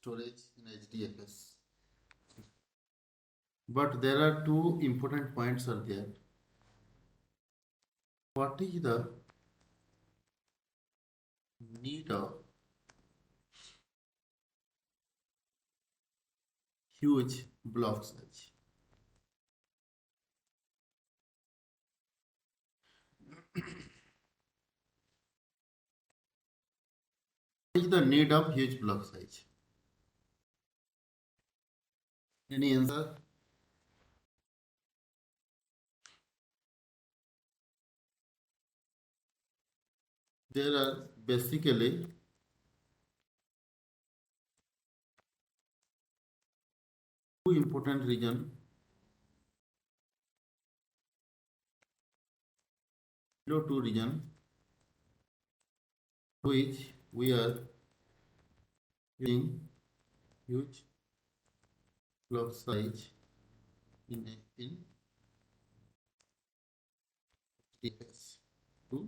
storage in HDFS. But there are two important points are there. What is the need of huge block size? What is the need of huge block size? Any answer? There are basically two important reasons. Two reasons which we are using huge block size in HDFS to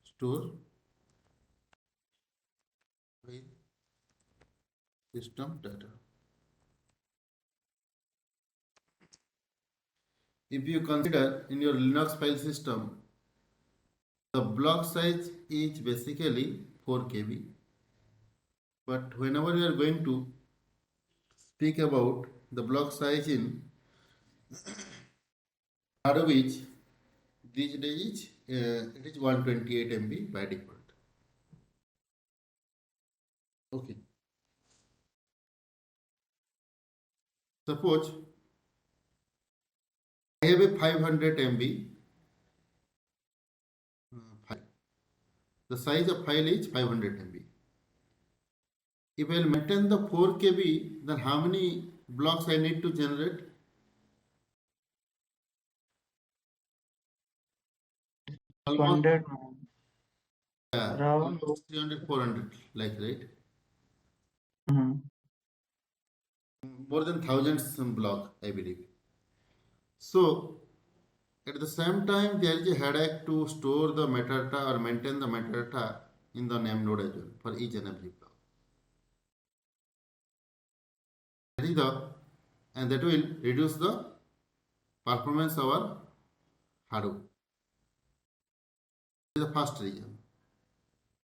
store file system data. If you consider in your Linux file system, the block size is basically 4 KB. But whenever we are going to speak about the block size in Hardware, these days it is 128 MB by default. Okay. Suppose I have a 500 MB file. The size of file is 500 MB. If I will maintain the 4 KB, then how many blocks I need to generate? Almost 100, around. almost 300, 400, like, right? More than thousands block, I believe. So at the same time, there is a headache to store the metadata or maintain the metadata in the name node as well for each and every block. That is and that will reduce the performance of our Hadoop. This is the first reason.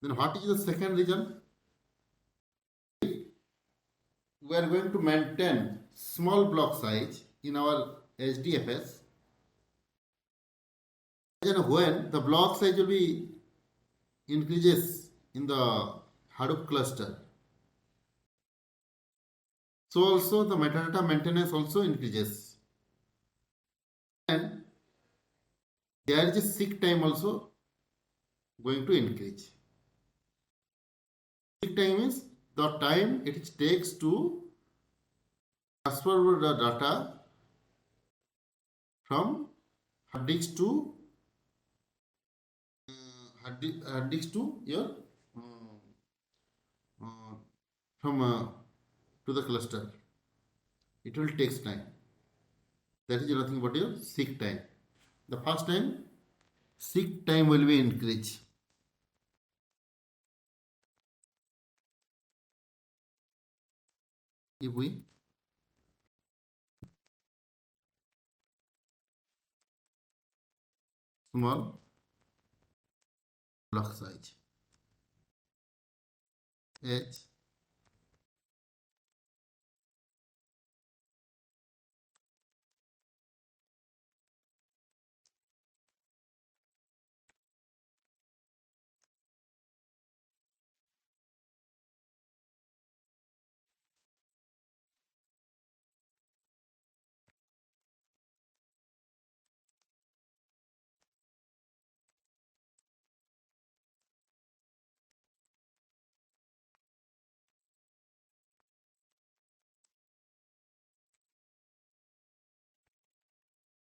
Then what is the second reason? We are going to maintain small block size in our HDFS. And when the block size will be increases in the Hadoop cluster, so also the metadata maintenance also increases. And there is a seek time also going to increase. Seek time is the time it takes to transfer the data from hard disk to your from to the cluster. It will take time. That is nothing but your seek time. The first time seek time will be increased. If we small block size H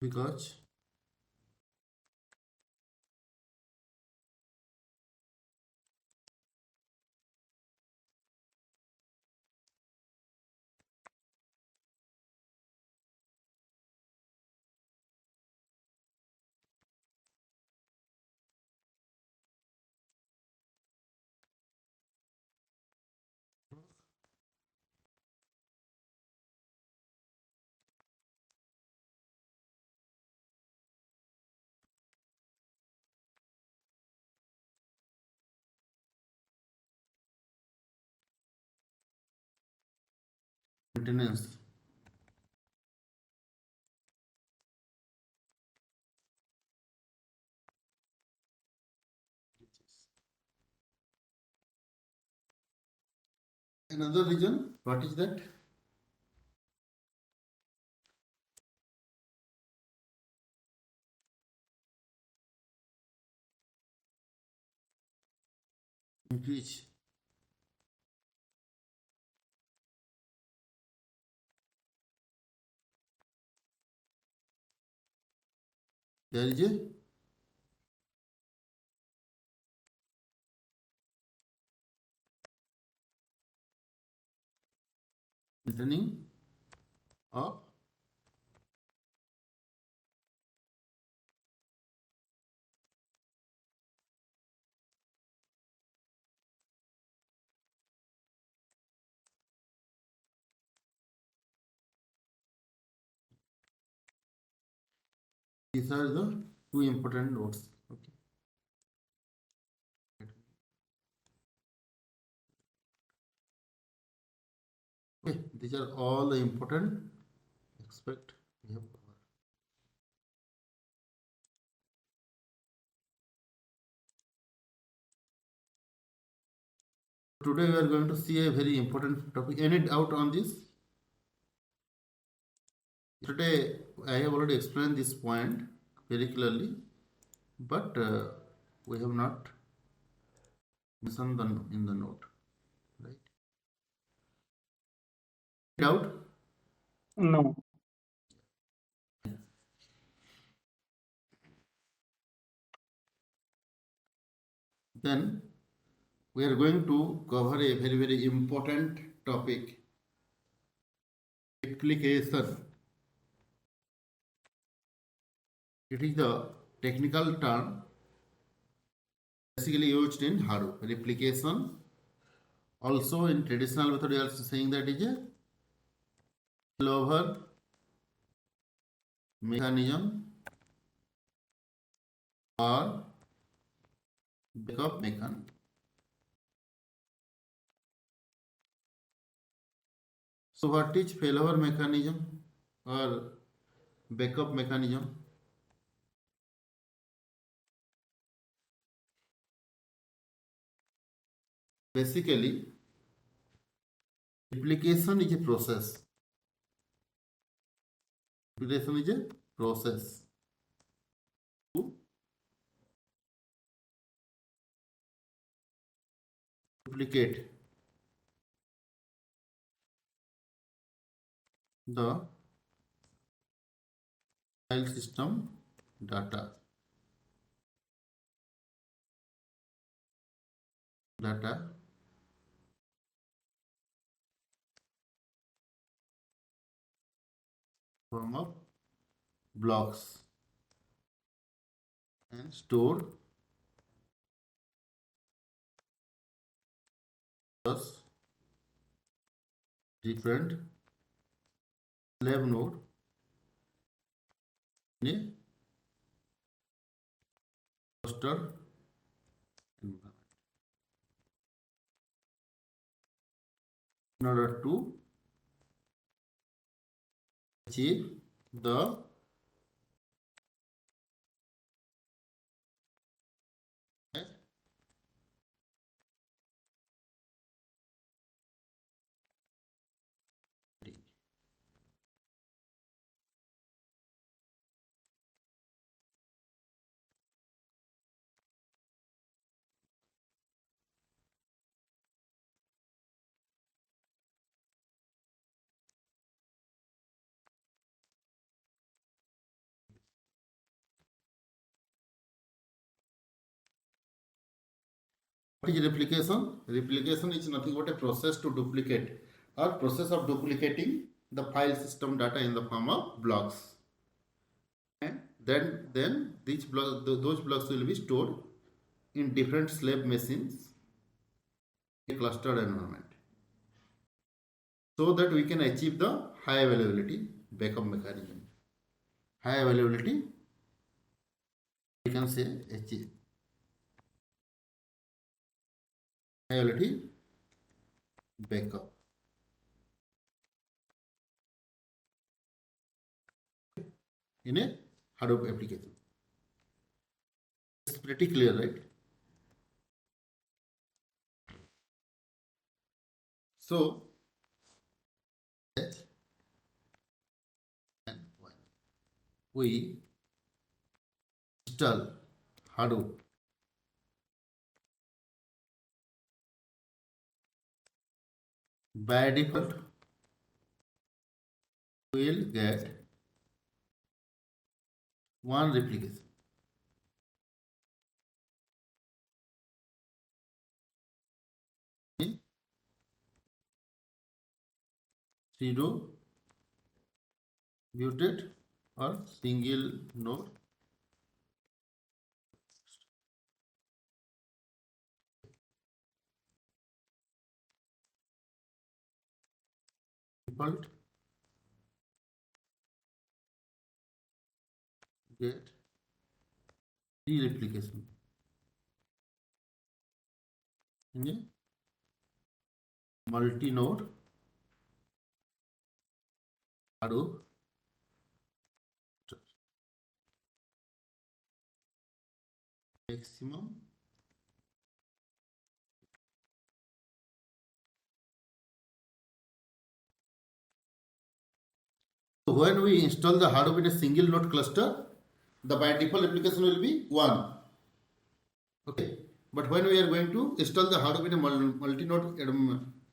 because maintenance. Another reason, what is that? Which there is a maintaining of these are the two important notes. Okay. Okay, these are all the important aspect we have covered. Today we are going to see a very important topic. Any doubt on this? Today I have already explained this point very clearly, but we have not mentioned in the note, right? Doubt? No. Then we are going to cover a very important topic, replication. It is the technical term basically used in Hadoop. Replication. Also in traditional method, we are also saying that is a failover mechanism or backup mechanism. So what is failover mechanism or backup mechanism? Basically, replication is a process. Replication is a process to duplicate the file system data form of blocks and stored as different slave node in a cluster environment in order to achieve the what is replication? Replication is nothing but a process to duplicate or process of duplicating the file system data in the form of blocks. And then those blocks will be stored in different slave machines in a clustered environment so that we can achieve the high availability backup mechanism. High availability, we can say achieve. High availability backup. in a Hadoop application. It's pretty clear, right? So, we install Hadoop, by default we will get one replication. Zero muted or single node. Default get three replication in a multi-node Hadoop maximum when we install the Hadoop in a single node cluster, the by default application will be 1. Okay. But when we are going to install the Hadoop in a multi-node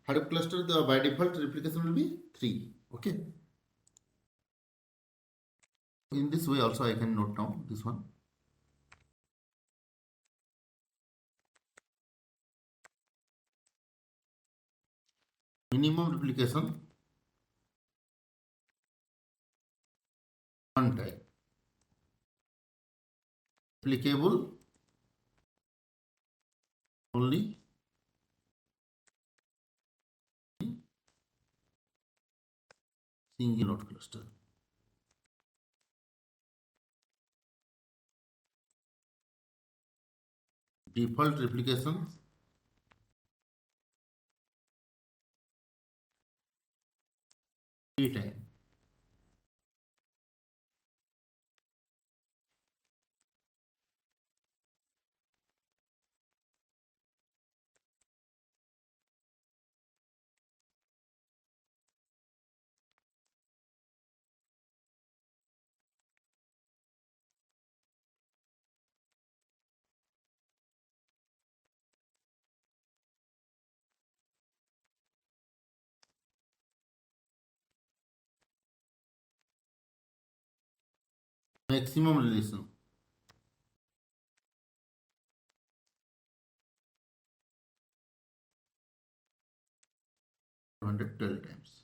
Hadoop cluster, the by default replication will be 3. Okay. In this way also I can note down this one. Minimum replication one time. Applicable only in single node cluster. Default replication three times. Maximum relation. Hundred 12 times.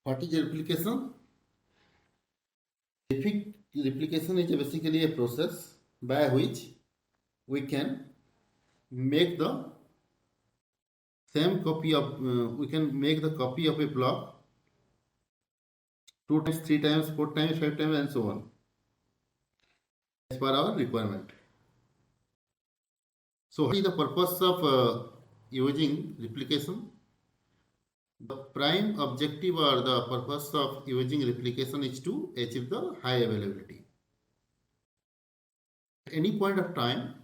What is replication? Replication is basically a process by which we can make the same copy of we can make the copy of a block 2 times, 3 times, 4 times, 5 times, and so on as per our requirement. So, what is the purpose of using replication? The prime objective or the purpose of using replication is to achieve the high availability. At any point of time,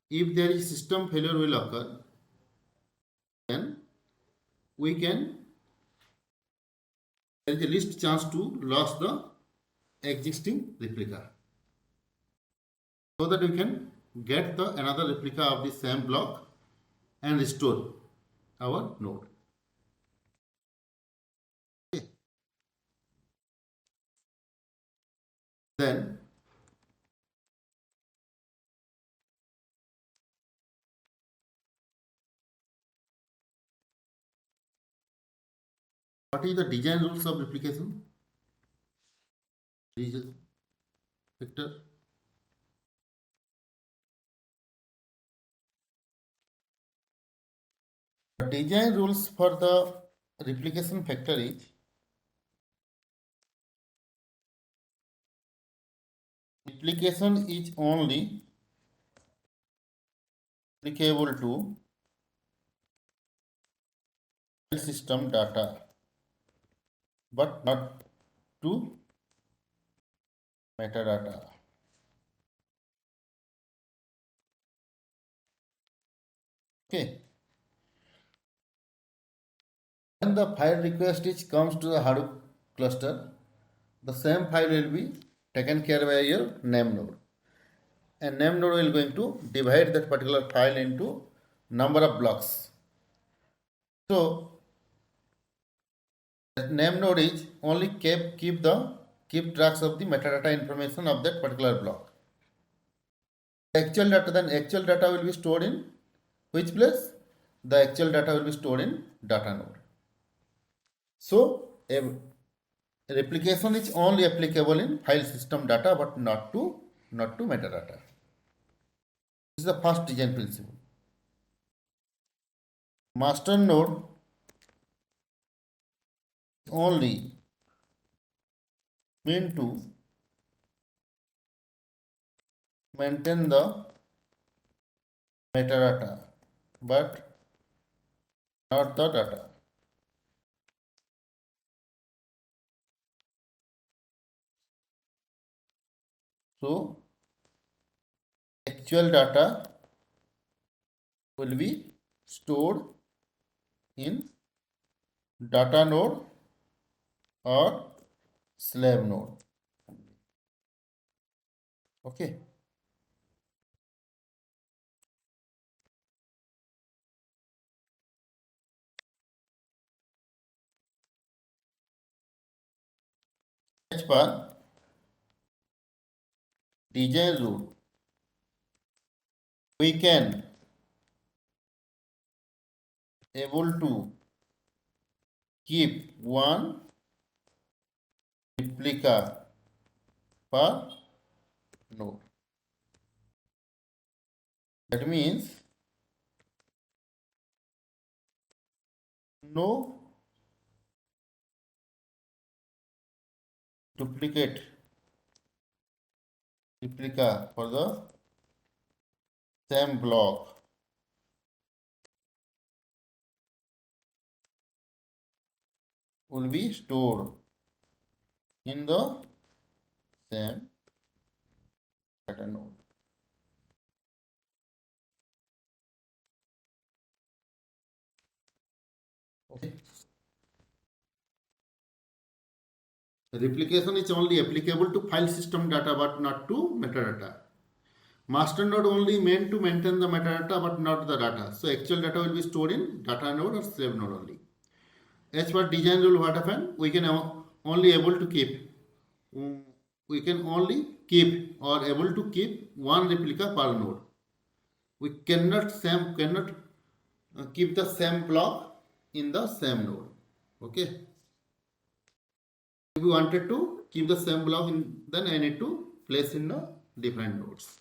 if there is system failure will occur, then we can, there is a least chance to lose the existing replica, so that we can get the another replica of the same block and restore our node. Okay. Then what is the design rules of replication? Victor? The design rules for the replication factor is replication is only applicable to file system data but not to metadata. Okay. When the file request is comes to the Hadoop cluster, the same file will be taken care by your name node. And name node will going to divide that particular file into number of blocks. So that name node is only keep tracks of the metadata information of that particular block. Actual data will be stored in which place? The actual data will be stored in data node. So a replication is only applicable in file system data but not to metadata. This is the first design principle. Master node only meant to maintain the metadata but not the data. So actual data will be stored in data node or slave node. Okay. As per design rule, we can able to keep one replica per node. That means no duplicate replica for the same block will be stored in the same data node. Okay. Replication is only applicable to file system data but not to metadata. Master node only meant to maintain the metadata but not the data. So actual data will be stored in data node or slave node only. As per design rule, what happened? We can only able to keep. We can only keep or able to keep one replica per node. We cannot keep the same block in the same node. Okay. If we wanted to keep the same block in, then I need to place in the different nodes.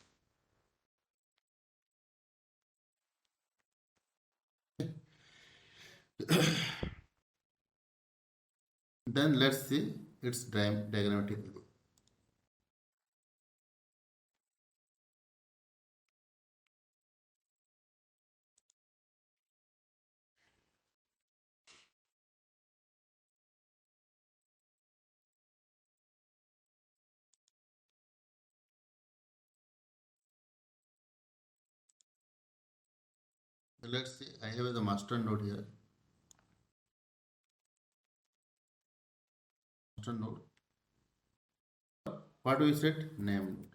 Then let's see its diagrammatic view. Let's see, I have the master node here. Master node. What do we set? Name node.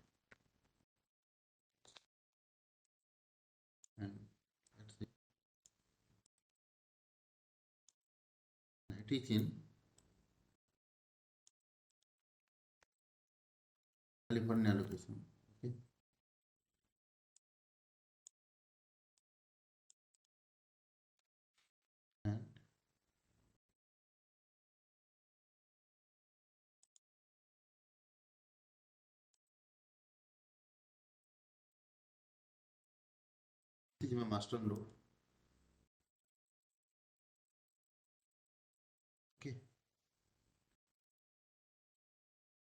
And let's see. It is in California location. Okay. And this is my master node.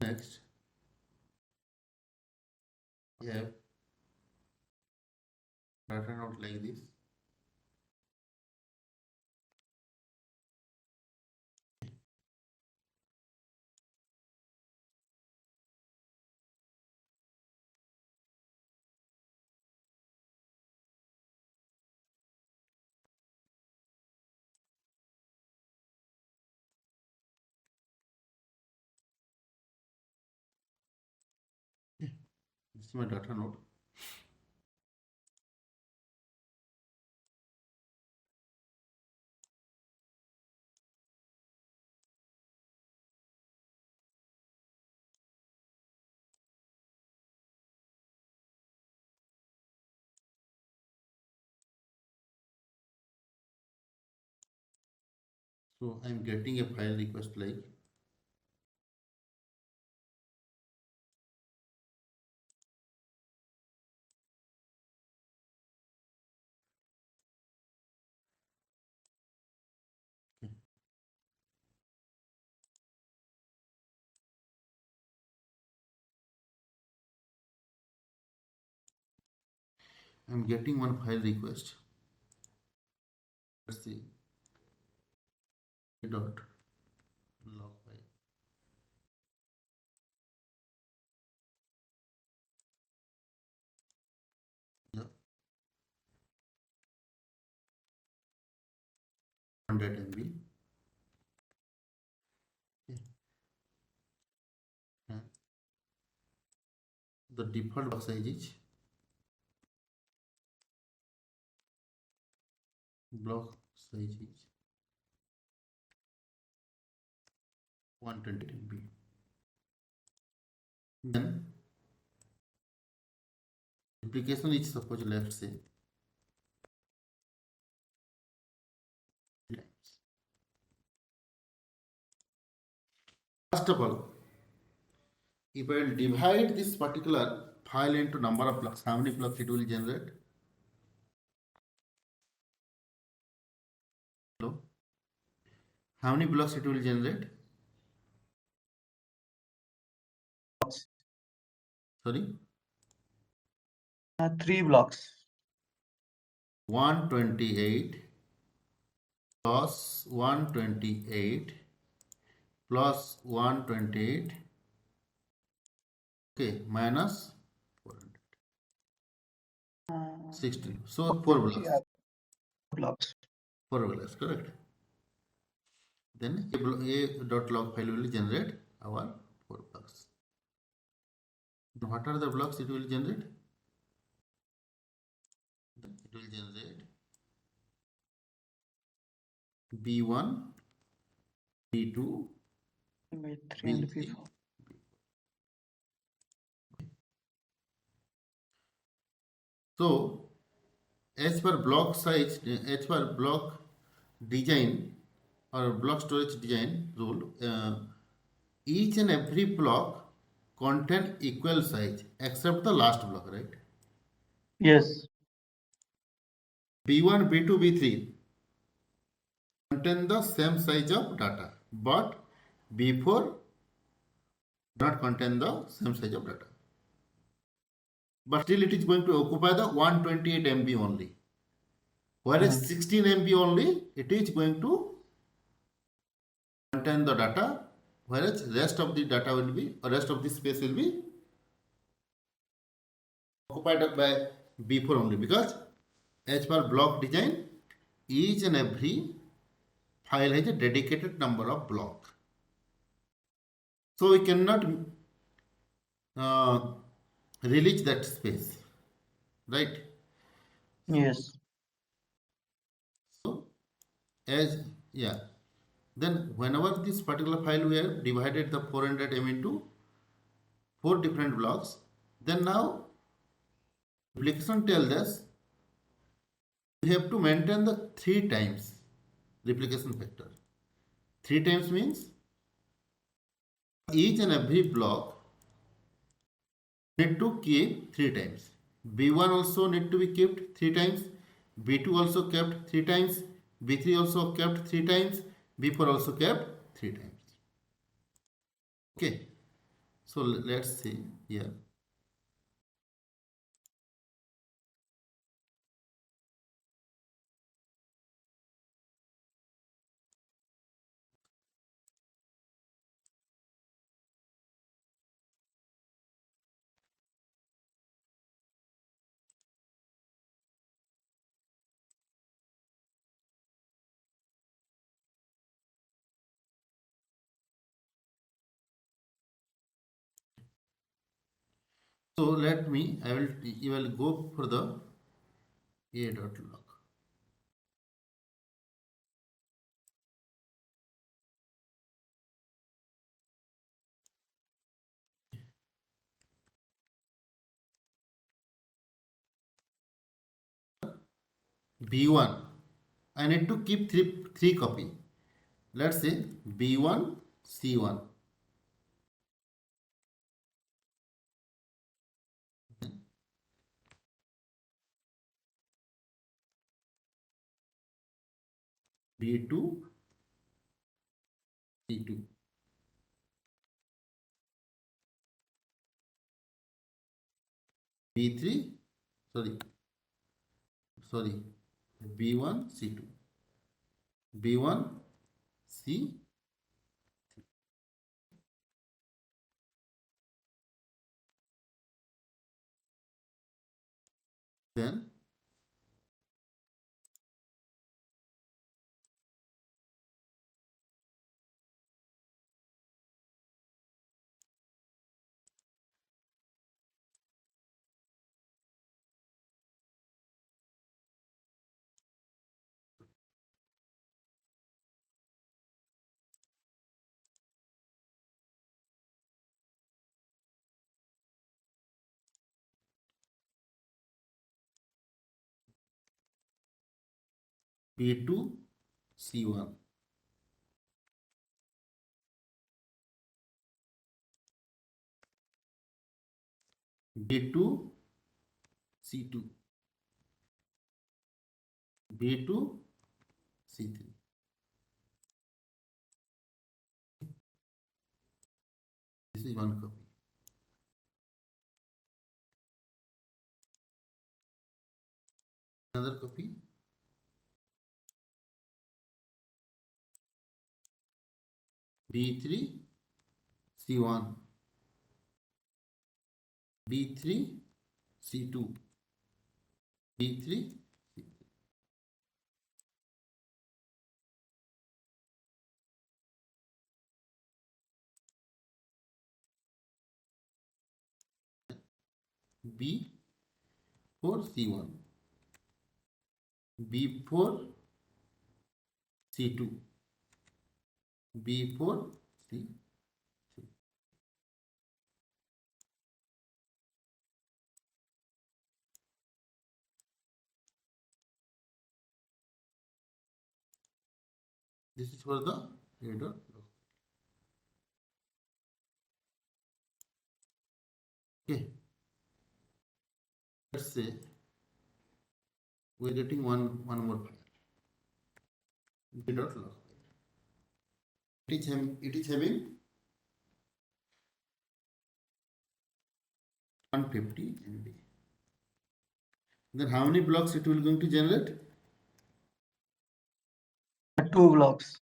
Next, we have data node like this. This is my data node. So I'm getting a file request like I'm getting one file request. Let's see. Dot log file. Yeah. 100 MB. Okay. And the default block size is block size is 120 MB. Then application is suppose let's say times. First of all, if I will divide this particular file into number of blocks, how many blocks it will generate? Hello? How many blocks it will generate? Sorry? 3 blocks. 128 plus 128 plus 128, okay, minus 400. 16. So 4 blocks. Yeah, blocks. 4 blocks, correct. Then a dot log file will generate our 4 blocks. What are the blocks it will generate? It will generate B1, B2, B3 and B3. B4. So, as per block size, as per block design or block storage design rule, each and every block contain equal size except the last block, right? Yes. B1, B2, B3 contain the same size of data, but B4 not contain the same size of data. But still it is going to occupy the 128 MB only. Whereas 16 MB only, it is going to contain the data, whereas rest of the data will be, or rest of the space will be occupied by B4 only, because as per block design, each and every file has a dedicated number of blocks. So we cannot release that space, right? Yes. So as then whenever this particular file we have divided the 400 MB into 4 different blocks, then now replication tells us we have to maintain the 3 times replication factor. 3 times means each and every block need to keep 3 times. B1 also need to be kept 3 times, B2 also kept 3 times, B3 also kept 3 times, B4 also kept 3 times. Okay. So let's see here. So you will go for the A dot log. B1. I need to keep three copy. Let's say B1 C1. B2 C2. B3 sorry sorry B1 C2. B1 C. Then B2 C1. B2 C2. B2 C3. This is one copy. Another copy. B3 C1. B3 C2. B3 C3. B4 C1. B4 C2. B4 C. This is for the header. Okay. Let's say we're getting one more file. B.log. It is having 150 MB. Then how many blocks it will going to generate? 2 blocks.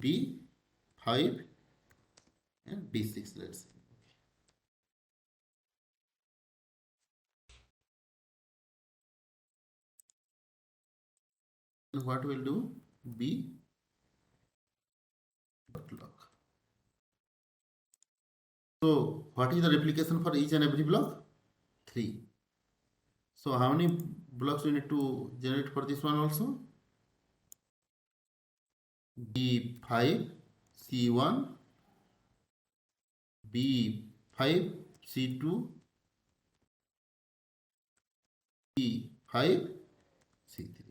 B5 and B6, let's say. And what we'll do? B dot log. So what is the replication for each and every block? 3. So how many blocks we need to generate for this one also? B5 C1, B5 C2, B5 C3.